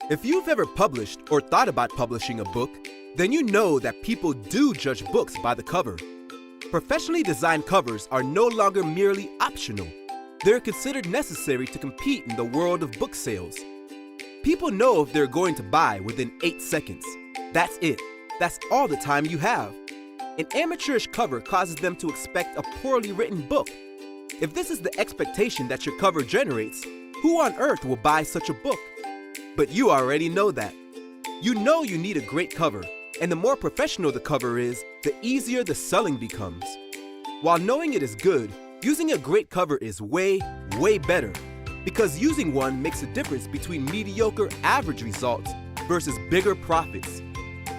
If you've ever published or thought about publishing a book, then you know that people do judge books by the cover. Professionally designed covers are no longer merely optional. They're considered necessary to compete in the world of book sales. People know if they're going to buy within 8 seconds. That's it. That's all the time you have. An amateurish cover causes them to expect a poorly written book. If this is the expectation that your cover generates, who on earth will buy such a book? But you already know that. You know you need a great cover, and the more professional the cover is, the easier the selling becomes. While knowing it is good, using a great cover is way, way better, because using one makes a difference between mediocre average results versus bigger profits.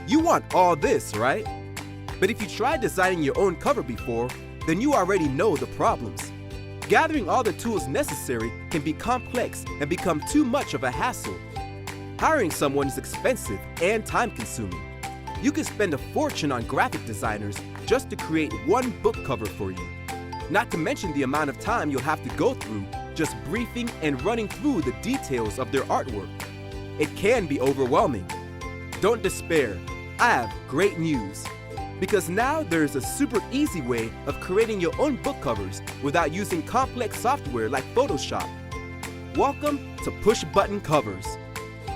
You want all this, right? But if you tried designing your own cover before, then you already know the problems. Gathering all the tools necessary can be complex and become too much of a hassle. Hiring someone is expensive and time-consuming. You can spend a fortune on graphic designers just to create one book cover for you. Not to mention the amount of time you'll have to go through just briefing and running through the details of their artwork. It can be overwhelming. Don't despair. I have great news. Because now there's a super easy way of creating your own book covers without using complex software like Photoshop. Welcome to Push-Button Covers.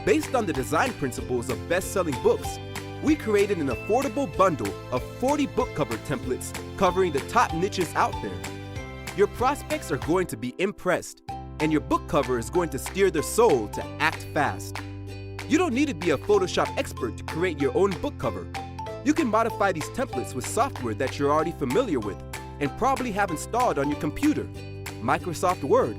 Based on the design principles of best-selling books, we created an affordable bundle of 40 book cover templates covering the top niches out there. Your prospects are going to be impressed, and your book cover is going to steer their soul to act fast. You don't need to be a Photoshop expert to create your own book cover. You can modify these templates with software that you're already familiar with and probably have installed on your computer, Microsoft Word.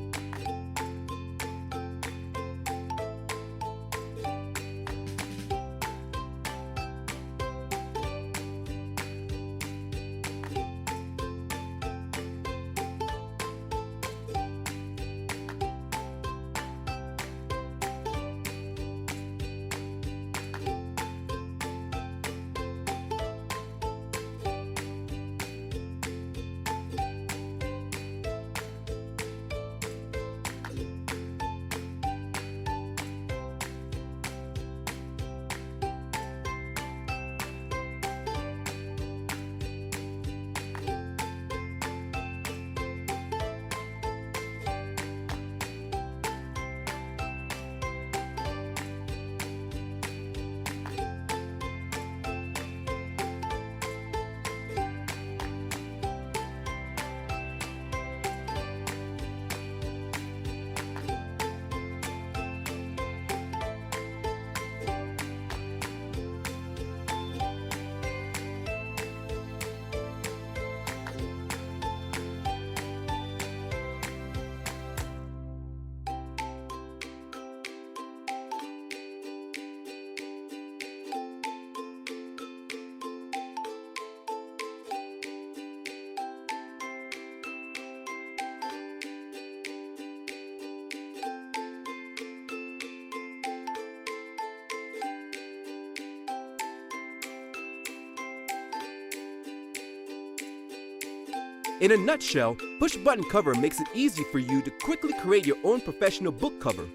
In a nutshell, Push-Button Cover makes it easy for you to quickly create your own professional book cover.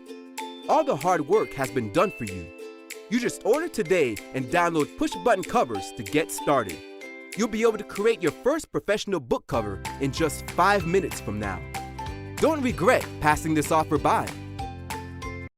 All the hard work has been done for you. You just order today and download Push-Button Covers to get started. You'll be able to create your first professional book cover in just 5 minutes from now. Don't regret passing this offer by.